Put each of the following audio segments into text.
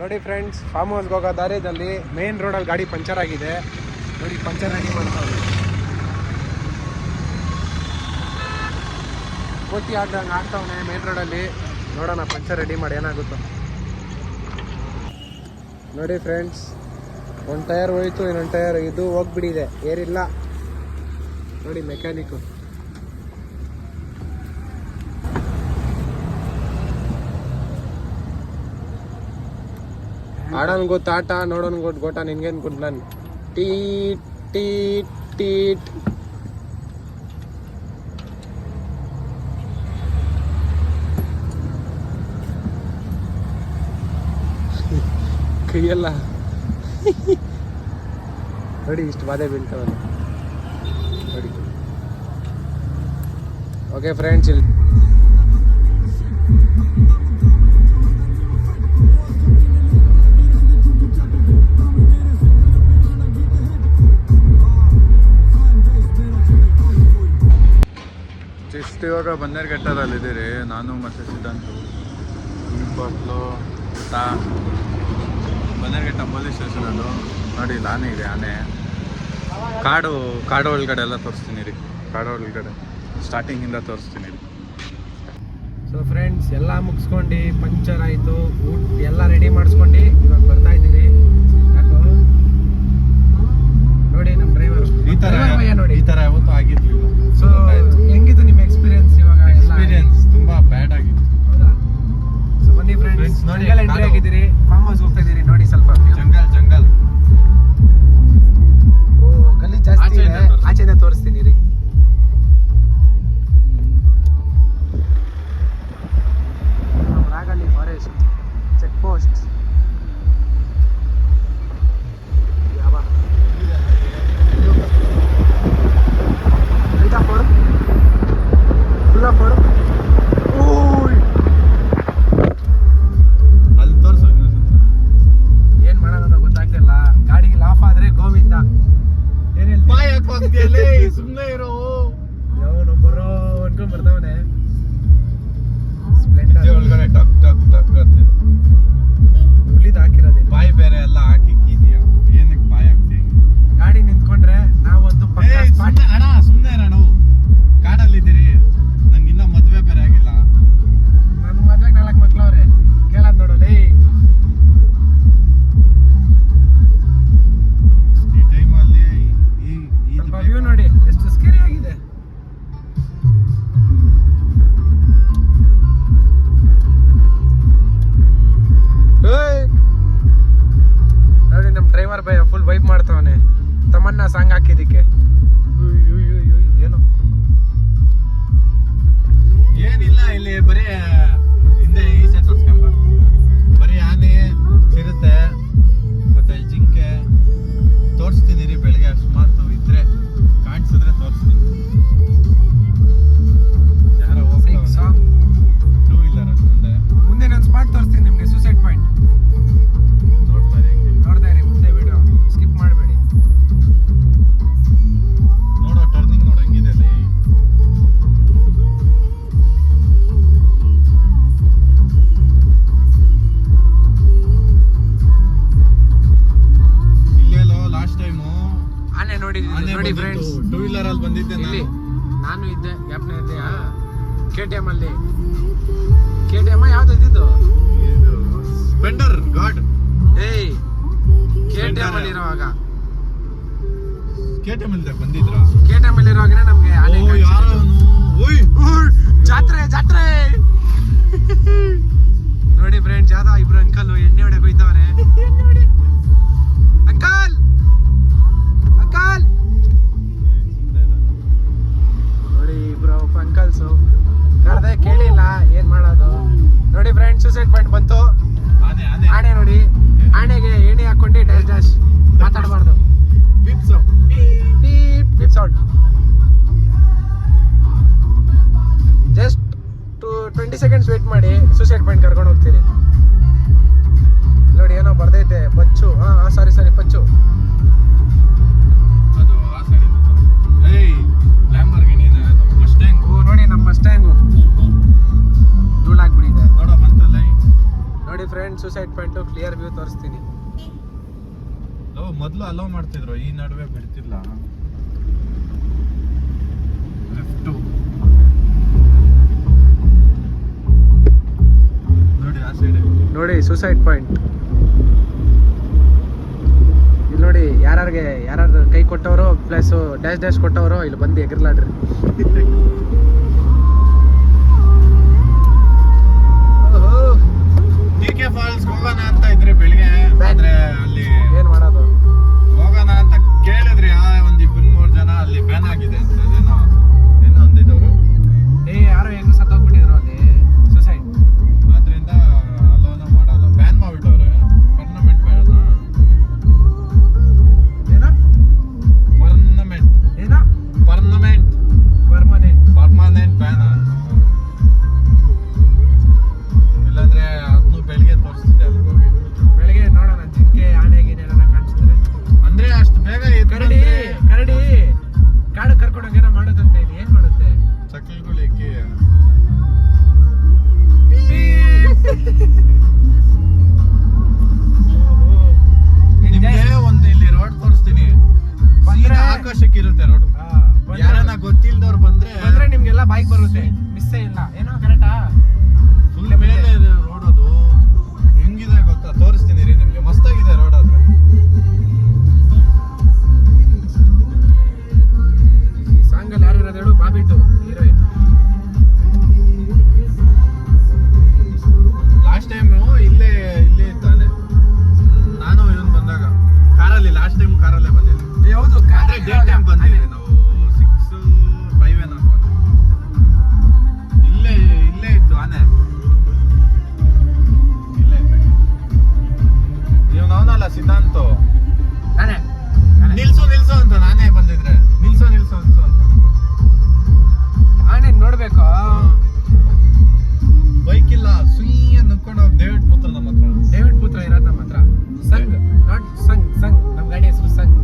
ನೋಡಿ friends, form ಹೌಸ್ಗೆ ಹೋಗೋ ದಾರಿಯಲ್ಲಿ ಮೇನ್ ರೋಡಲ್ಲಿ ಗಾಡಿ ಪಂಚರ್ ಆಗಿದೆ. ನೋಡಿ ಪಂಚರ್ ರೆಡಿ ಮಾಡ್ತಾವೆ. ಕೋತಿ ಆಡ್ದಂಗೆ ಆಗ್ತಾವನೆ ಮೇನ್ ರೋಡಲ್ಲಿ. ನೋಡೋಣ ಪಂಚರ್ ರೆಡಿ ಮಾಡಿ ಏನಾಗುತ್ತೋ. ನೋಡಿ ಫ್ರೆಂಡ್ಸ್, ಒಂದು ಟೈರ್ ಹೋಯ್ತು, ಇನ್ನೊಂದು ಟೈರ್ ಇದು ಹೋಗ್ಬಿಟ್ಟಿದೆ, ಏರಿಲ್ಲ. ನೋಡಿ ಮೆಕ್ಯಾನಿಕ್ಕು. ಆಡೋನ್ ಗೊತ್ತು ಆಟ, ನೋಡೋನ್ ಗೊತ್ತು ಗೋಟ, ನಿನ್ಗೇನು ಗೊತ್ತು. ನಾನು ಟೀಟ್ ಟೀಟ್ ಟೀಟ್. ಕೈಯಲ್ಲ ನೋಡಿ ಇಷ್ಟು ಬಾಧೆ ಬೀಳ್ತಾವಲ್ಲ ನೋಡಿ. ಓಕೆ ಫ್ರೆಂಡ್ಸ್, ಇಲ್ಲಿ ಜಸ್ಟ್ ಇವಾಗ ಬನ್ನೇರುಘಟ್ಟದಲ್ಲಿದ್ದೀರಿ ನಾನು ಮತ್ತು ಸಿದ್ಧಾಂತು. ನಿಂಬಟ್ಲು ಊಟ ಬನ್ನೇರುಘಟ್ಟ ಪೊಲೀಸ್ ಸ್ಟೇಷನಲ್ಲೂ ನೋಡಿ. ಇಲ್ಲಿ ಆನೆ ಇದೆ, ಆನೆ. ಕಾಡು ಒಳಗಡೆ ಎಲ್ಲ ತೋರಿಸ್ತೀನಿ ರೀ. ಕಾಡು ಒಳಗಡೆ ಸ್ಟಾರ್ಟಿಂಗಿಂದ ತೋರಿಸ್ತೀನಿ ರೀ. ಸೊ ಫ್ರೆಂಡ್ಸ್, ಎಲ್ಲ ಮುಗಿಸ್ಕೊಂಡು ಪಂಚರ್ ಆಯಿತು, ಊಟ ಎಲ್ಲ ರೆಡಿ ಮಾಡಿಸ್ಕೊಂಡು ಇವಾಗ ಬರ್ತಾ ಇದ್ದೀರಿ. ಯಾಕೋ ನೋಡಿ ನಮ್ಮ ಡ್ರೈವರ್ ನೋಡಿ ಈ ಥರ ಯಾವತ್ತೂ ಆಗಿದ್ವಿ. ಸೊ ಹೆಂಗಿತ್ತು ನಿಮ್ಮ ಎಕ್ಸ್ಪೀರಿಯನ್ಸ್? ಇವಾಗ ಎಕ್ಸ್ಪೀರಿಯನ್ಸ್ ತುಂಬ ಬ್ಯಾಡ್ ಆಗಿತ್ತು. ಹೌದಾ? ಸೊ ಬನ್ನಿ ಫ್ರೆಂಡ್ಸ್, ನೋಡಿ ಎಂಟ್ರಿ ಆಗಿದ್ದೀರಿ, ಫಾರ್ಮ್ ಹೌಸ್ ಹೋಗ್ತಾ ಇದ್ದೀರಿ. ನೋಡಿ ಸ್ವಲ್ಪ ಜಂಗಲ್ ಗಲ್ಲಿ ಜಾಸ್ತಿ ಇದೆ, ಆಚೆಯಿಂದ ತೋರಿಸ್ತೀನಿ ರೀ. ರಾಗಳ್ಳಿ ಫಾರೆಸ್ಟ್ ಚೆಕ್ ಪೋಸ್ಟ್. ಅಲ್ಲಿ ತೋರಿಸು. ಏನ್ ಮಾಡೋಣ ಗೊತ್ತಾಗ್ತಿಲ್ಲ. ಗಾಡಿ ಲಾಫ್ ಆದ್ರೆ ಗೋವಿಂದ. ಏನ್ ಹೇಳ್ತೀಯ? ಸುಮ್ಮನೆ ಇರೋ. ಯಾವನೊಬ್ಬರು ಅನ್ಕೊಂಡ್ ಬರ್ತಾವನೆ. ಸ್ಪ್ಲೆಂಡರ್ ಒಳಗಡೆ ಟಕ್ ಟಕ್ ಟಕ್ ಅಂತ ಹುಲಿದ್ ಹಾಕಿರೋದೇ. ಬಾಯಿ ಬೇರೆ ಎಲ್ಲ ಹಾಕಿಕ್ಕಿದೀಯ, ಏನಕ್ಕೆ ಬಾಯಿ ಹಾಕ್ತೀಯ? ಗಾಡಿ ನಿಂತ್ಕೊಂಡ್ರೆ ನಾವೊಂದು ಅಣ್ಣ ಸುಮ್ಮನೆ ಇರೋಣ. ನಾವು ಕಾಡಲ್ಲಿದ್ದೀರಿ, ನಂಗೆ ಇನ್ನೂ ಮದುವೆ ಬೇರೆ ಆಗಿಲ್ಲ. ನನ್ನ ಮದ್ವೆಗೆ 4 ಮಕ್ಳವ್ರೆ, ಕೇಳೋದ್ ನೋಡೋಲ್ಲ. ಈ ಟೈಮಲ್ಲಿ ಸ್ವಲ್ಪ ವ್ಯೂ ನೋಡಿ ಎಷ್ಟು ಸ್ಕೇರಿ ಆಗಿದೆ. ನೋಡಿ ನಮ್ಮ ಡ್ರೈವರ್ ಭಯ ಫುಲ್ ವೈಪ್ ಮಾಡ್ತಾವನೆ ತಮ್ಮನ್ನ ಸಾಂಗ್ ಹಾಕಿದಕ್ಕೆ. ಏನು ಏನಿಲ್ಲ, ಇಲ್ಲಿ ಬರೀ ಹಿಂದೆ ಈಚೆ ತೋರಿಸ್ಕೊಂಬ. ಬರೀ ಆನೆ, ಚಿರತೆ ಮತ್ತೆ ಜಿಂಕೆ ತೋರಿಸ್ತೀನಿ ರೀ. ಬೆಳಿಗ್ಗೆ ಸುಮಾರು ಇದ್ರೆ ಕಾಣಿಸಿದ್ರೆ ತೋರಿಸ್ತೀನಿ. ಯಾರೋ ಹೋಗ್ತಾವ 2 ವೀಲರ್ ಮುಂದೆ. ಮುಂದೆ ನಾನು ಸ್ಪಾಟ್ ತೋರಿಸ್ತೀನಿ ನಿಮಗೆ, ಸೂಸೈಡ್ ಪಾಯಿಂಟ್. ನೋಡ್ತಾ ಇರಿ ಮುಂದೆ ವಿಡಿಯೋ ಸ್ಕಿಪ್ ಮಾಡಬೇಡಿ. ನೋಡೋ ಟರ್ನಿಂಗ್ ನೋಡ ಹಂಗಿದೆ ಅಲ್ಲಿ. ಇಲ್ಲೆಲ್ಲೋ ಲಾಸ್ಟ್ ಟೈಮು ಆನೆ ನೋಡಿ ಫ್ರೆಂಡ್ಸ್. 2 ವೀಲರ್ ಅಲ್ಲಿ ಬಂದಿದ್ದೆ ಇಲ್ಲಿ ನಾನು ಇದ್ದೆ, ಜ್ಞಾಪನ ಇದೆಯಾ? KTM ಅಲ್ಲಿ. KTM ಯಾವ್ದು ಇದ್ದಿದ್ದು? ಇದು ಸ್ಪೆಂಡರ್ ಗಾಡ್. ಏಯ್ KTM ಅಲ್ಲಿ ಇರುವಾಗ, KTM ಅಲ್ಲಿ ಬಂದಿದ್ರ? KTM ಅಲ್ಲಿ ಇರುವಾಗನೇ ನಮ್ಗೆ ಆನೆ ಜಾತ್ರೆ ನೋಡಿ ಫ್ರೆಂಡ್ಸ್. ಯಾವ್ದೋ ಇಬ್ರು ಅಂಕಲ್ ಎಣ್ಣೆ ಹೊಡೆಗೆ ಹೋಯ್ತವ್ರೆ. ಅಂಕಲ್ ನೋಡಿ ಇಬ್ರು ಅಂಕಲ್ಸು ಕರೆದೆ ಕೇಳಿಲ್ಲ, ಏನ್ ಮಾಡೋದು. ನೋಡಿ ಫ್ರೆಂಡ್ಸ್, ಸೂಸೈಡ್ ಪಾಯಿಂಟ್ ಬಂತು. ಆನೆ ನೋಡಿ, ಆನೆಗೆ ಎಣ್ಣೆ ಹಾಕೊಂಡು ಡ್ಯಾಶ್ ಮಾತಾಡಬಾರ್ದು. Beep sound. Just 20 seconds wait ಮಾಡಿ ಸೂಸೈಡ್ ಪಾಯಿಂಟ್ ಕರ್ಕೊಂಡು ಹೋಗ್ತೀರಿ. ನೋಡಿ ಏನೋ ಬರ್ದೈತೆ, ಪಚ್ಚು. ಸಾರಿ ಪಚ್ಚು. ಅದು ಆ ಸೈಡ್ ಇದೆ. ಏಯ್ ಲ್ಯಾಂಬರ್ಗಿನಿ ಇದೆ, ಮಸ್ಟ್ಯಾಂಗ್. ನೋಡಿ ನಮ್ಮ ಮಸ್ಟ್ಯಾಂಗು ಧೂಳಾಗ್ಬಿಟ್ಟಿದೆ. ನೋಡೋ ಬಂತಲ್ಲ. ನೋಡಿ friends, friend suicide point clear view ತೋರಿಸ್ತೀನಿ. ಮೊದ್ಲು ಅಲೋ ಮಾಡ್ತಿದ್ರು, ಈ ನಡುವೆ ಬಿಡ್ತಿಲ್ಲ. ಲೆಫ್ಟ್ ನೋಡಿ, ಆ ಸೈಡ್ ನೋಡಿ ಸೂಸೈಡ್ ಪಾಯಿಂಟ್. ಇಲ್ಲಿ ನೋಡಿ, ಯಾರು ಕೈ ಕೊಟ್ಟವರು ಪ್ಲಸ್ ಡ್ಯಾಶ್ ಡ್ಯಾಶ್ ಕೊಟ್ಟವರು ಇಲ್ಲಿ ಬಂದು ಎಗರ್ಲಾಡ್ರಿ. ಕೆ ಫಾಲ್ಸ್ ಹೋಗೋಣ ಅಂತ ಇದ್ರೆ ಬೆಳಿಗ್ಗೆ, ಆದ್ರೆ ಅಲ್ಲಿ ಏನ್ ಮಾಡೋದು, ಹೋಗೋಣ ಅಂತ ಕೇಳಿದ್ರಿ ಒಂದ್ 2-3 ಜನ, ಅಲ್ಲಿ ಬ್ಯಾನ್ ಆಗಿದೆ ಅಂತ ಏನೋ ಅಂದಿದ್ದವರು. ಯಾರೋ ಹೆಂಗ್ ಸತ್ತೋಗ್ಬಿಟ್ಟಿದ್ರು ಅಲ್ಲಿ ಸೂಸೈಡ್. ಆದ್ರಿಂದ ಅಲೋನ ಮಾಡಲ್ಲ, ಬ್ಯಾನ್ ಮಾಡ್ಬಿಟ್ಟವ್ರೆ. Permanent ban. ಏನೋ ಪರ್ಮನೆಂಟ್ ಏನೋ ಪರ್ಮನೆಂಟ್ ಬ್ಯಾನ್. ಇಲ್ಲಾಂದ್ರೆ ಅದನ್ನು ಬೆಳಿಗ್ಗೆ ತೋರಿಸ್ತಿದ್ದೆ ಅಲ್ಲಿ ಹೋಗಿ. ಬೆಳಿಗ್ಗೆ ನೋಡೋಣ, ಜಿಂಕೆ ಆನೆ ಗೀನೆ ಎಲ್ಲ ಕಾಣಿಸಿದ್ರೆ. ಅಂದ್ರೆ ಅಷ್ಟು ಬೇಗ ಕರಡಿ ಕಾಡು ಕರ್ಕೊಂಡೋಗೇನೋ ಮಾಡೋದಂತೆ. ಇದು ಏನ್ ಮಾಡುತ್ತೆ? ಚಕ್ಲಿಗಳು ಇಕ್ಕಿ ನಿಮ್ಗೆ ಒಂದು ಇಲ್ಲಿ ರೋಡ್ ತೋರಿಸ್ತೀನಿ. ಬಂದ್ರೆ ಆಕಾಶಕ್ಕೆ ಇರುತ್ತೆ ರೋಡ್. ಯಾರನ್ನ ಗೊತ್ತಿಲ್ದವ್ರು ಬಂದ್ರೆ ನಿಮ್ಗೆಲ್ಲ ಬೈಕ್ ಬರುತ್ತೆ, ಮಿಸ್ಸೇ ಇಲ್ಲ. ಏನೋ ಕರೆಕ್ಟಾ? ಫುಲ್ ಮೇಲೆ ಇದೆ ರೋಡ್. ಅದು ಹೆಂಗಿದೆ ಗೊತ್ತಾ, ತೋರಿಸ್ತೀನಿ ರೀ ನಿಮ್ಗೆ. ಮಸ್ತಾಗಿದೆ ರೋಡ್. ಆದ್ರೆ ಈ ಸಾಂಗಲ್ಲಿ ಯಾರು ಇರೋದು ಹೇಳು? ಬಾಬಿಟ್ಟು ಹೀರೋಯಿನ್. ಲಾಸ್ಟ್ ಟೈಮ್ ಇಲ್ಲೇ ಇದ್ದಾನೆ. ನಾನು ಇವನ್ ಬಂದಾಗ ಕಾರಲ್ಲಿ, ಲಾಸ್ಟ್ ಟೈಮ್ ಕಾರಲ್ಲೇ ಬಂದಿದ್ದೆ. ಹೌದು, ಆದ್ರೆ ಡೇ ಟೈಮ್ ಬಂದಿದ್ವಿ ನಾವು. 6-5 ಏನೋ ಇಲ್ಲೇ ಇತ್ತು ಆನೆ. ಇಲ್ಲೇ ಇತ್ತು. ಇವ್ನು ಅವನಲ್ಲ ಸಿದ್ಧಾಂತು. ನಾನೇ ನಿಲ್ಸು ಅಂತ ನಾನೇ ಬಂದಿದ್ರೆ ನಿಲ್ಸು ಅಂತ. ಆನೆ ನೋಡ್ಬೇಕು. ಬೈಕ್ ಇಲ್ಲ, ಸುಯ್ಯ ನುಕ್ಕೊಂಡು ಹೋಗಿ ಡೇವಿಡ್ ಪುತ್ರ ನಮ್ಮ ಹತ್ರ. ಡೇವಿಡ್ ಪುತ್ರ ಇರೋದು ನಮ್ಮ ಹತ್ರ. ಸಂಗ್, ನಾಟ್ ಸಂಗ್. ನಮ್ಮ ಗಾಡಿ ಹೆಸರು ಸಂಗ್.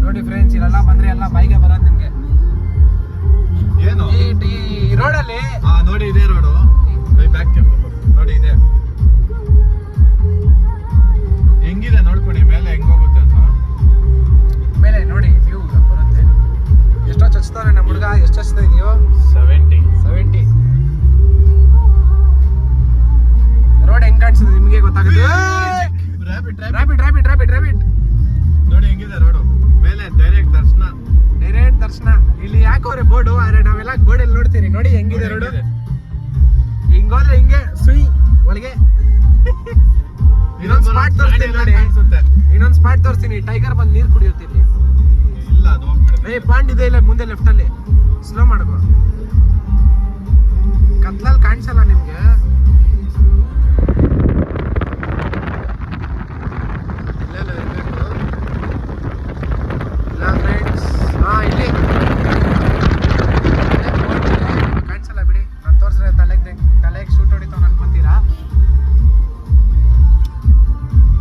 ನೋಡಿ ಫ್ರೆಂಡ್ಸ್, ಇಲ್ಲೆಲ್ಲ ಬಂದ್ರೆ ಎಲ್ಲ ಬೈಗೆ ಬರೋದು ನಿಮ್ಗೆ. ಏನು ಈ ರೋಡಲ್ಲಿ ನೋಡಿ, ಇದೇ ರೋಡು. ಬ್ಯಾಕ್ ಕ್ಯಾಮ್ರಾ ನೋಡಿ, ಇದೆ. ಹೆಂಗಿದೆ ನೋಡ್ಕೊಡಿ ಮೇಲೆ ಹೆಂಗ್ ಹೋಗುತ್ತೆ ಅಂತ. ಮೇಲೆ ನೋಡಿ ವ್ಯೂ ಬರುತ್ತೆ. ಎಷ್ಟೋ ಚಚ್ತಾನೆ ನಮ್ಮ ಹುಡುಗ. ಎಷ್ಟು ಹಚ್ತಾ ಇದೆಯೋ? 70. ರೋಡ್ ಹೆಂಗ್ ಕಾಣಿಸ್ತದೆ ನಿಮ್ಗೆ ಗೊತ್ತಾಗುತ್ತೆ. ರ್ಯಾಬಿಟ್ ನೋಡಿ ಹೆಂಗಿದೆ ರೋಡು. ಮೇಲೆ ಡೈರೆಕ್ಟ್ ದರ್ಶನ. ಇಲ್ಲಿ ಯಾಕೋರೆ ಬೋರ್ಡು, ಆದ್ರೆ ನಾವೆಲ್ಲ ಗೋಡೆಯಲ್ಲಿ ನೋಡ್ತೀರಿ. ನೋಡಿ ಹೆಂಗಿದೆ ರೋಡು. ಹಿಂಗೋದ್ರೆ ಹಿಂಗೆ ಸುಯ್ ಒಳಗೆ. ಇನ್ನೊಂದು ಸ್ಪಾಟ್ ತೋರಿಸ್ತೀನಿ ನೋಡಿ. ಇನ್ನೊಂದು ಸ್ಪಾಟ್ ತೋರಿಸ್ತೀನಿ. ಟೈಗರ್ ಬಂದು ನೀರು ಕುಡಿಯುತ್ತಿಲ್ಲಿ. ಇಲ್ಲ, ಅದು ಹೋಗ್ಬಿಡುತ್ತೆ. ಪಾಂಡ್ ಇದೆ ಇಲ್ಲ ಮುಂದೆ ಲೆಫ್ಟ್ ಅಲ್ಲಿ. ಸ್ಲೋ ಮಾಡ್ಕೋ. ಕತ್ಲಲ್ಲಿ ಕಾಣಿಸಲ್ಲ ನಿಮ್ಗೆ. ಇಲ್ಲಿ ಕಾಣಿಸಲ್ಲ ಬಿಡಿ. ನಾನು ತೋರಿಸಿದ್ರೆ ತಲೆಗೆ ಶೂಟ್ ಹೊಡಿತಾವ ಅನ್ಕೊಂತೀರಾ?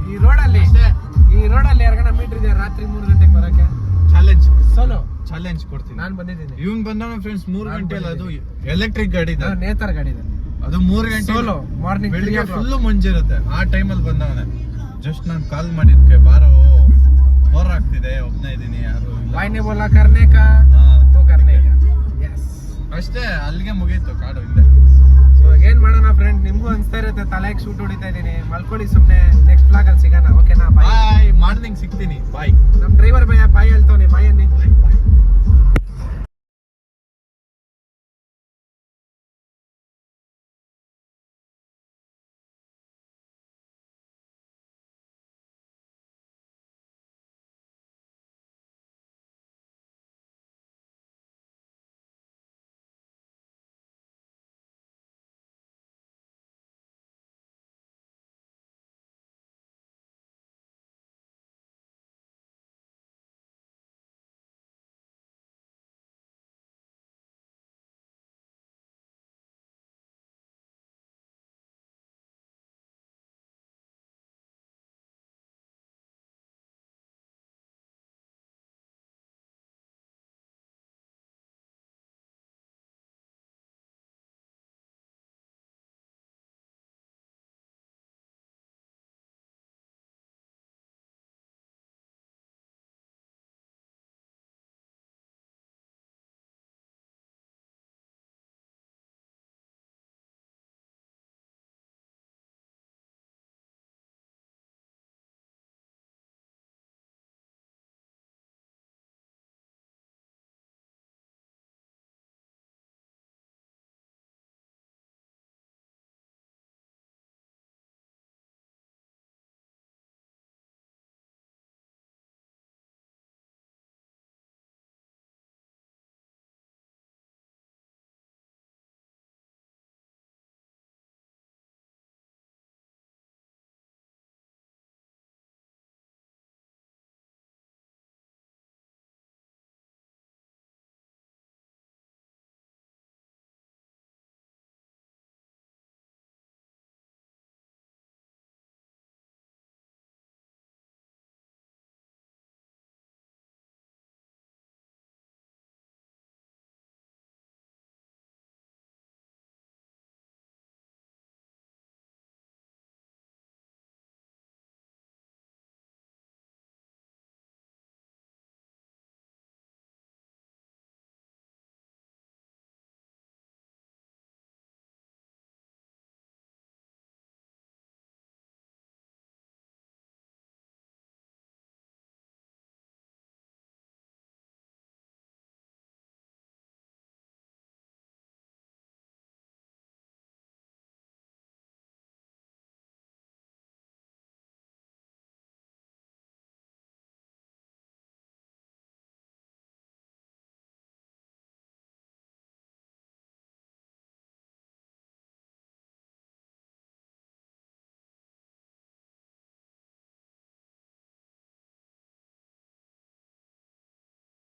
ಈ ರೋಡಲ್ಲಿ ಯಾರಿಗಾನ ಮೀಟರ್ ಇದೆ ರಾತ್ರಿ 3 ಗಂಟೆಗೆ ಬರೋಕೆ? ಚಾಲೆಂಜ್ ಕೊಡ್ತೀನಿ. ನಾನು ಬಂದಿದ್ದೀನಿ. ಇವನ್ ಬಂದವನ ಫ್ರೆಂಡ್ಸ್ 3 ಗಂಟೆಲ್ಲ. ಅದು ಎಲೆಕ್ಟ್ರಿಕ್ ಗಾಡಿ ಇದೆ, ನೇತಾರ್ ಗಾಡಿ ಇದೆ. ಅದು 3 ಗಂಟೆ ಸೋಲೋ ಮಾರ್ನಿಂಗ್ ಬೆಳಿಗ್ಗೆ ಫುಲ್ ಮಂಜಿರುತ್ತೆ. ಆ ಟೈಮಲ್ಲಿ ಬಂದವನೆ. ಜಸ್ಟ್ ನಾನು ಕಾಲ್ ಮಾಡಿದ್ಕೆ ಬಾರೋ, ಬೋರ್ ಆಗ್ತಿದೆ, ಒಬ್ಬನೇ ಇದೀನಿ, ಯಾರು ವಾಯ್ನೆ ಬೋಲಾ ಕರ್ನೆ ಕಾ ತೋ ಕರ್ನೆ ಕಾ. ಯಸ್, ಅಷ್ಟೇ. ಅಲ್ಲಿಗೆ ಮುಗೀತು ಕಾಡು ಹಿಂದೆ. ಸೊ ಏನ್ ಮಾಡೋಣ ಫ್ರೆಂಡ್, ನಿಮ್ಗೂ ಅನ್ಸ್ತಾ ಇರುತ್ತೆ ತಲೆಗೆ ಶೂಟ್ ಹೊಡಿತಾ ಇದೀನಿ. ಮಲ್ಕೊಳ್ಳಿ ಸುಮ್ನೆ. ನೆಕ್ಸ್ಟ್ ಬ್ಲಾಗ್ ಅಲ್ಲಿ ಸಿಗೋಣ. ಓಕೆನಾ? ಬಾಯ್. ಮಾರ್ನಿಂಗ್ ಸಿಗ್ತೀನಿ. ಬಾಯ್. ನಮ್ ಡ್ರೈವರ್ ಭಯ ಬಾಯ್ ಹೇಳ್ತಾವ್.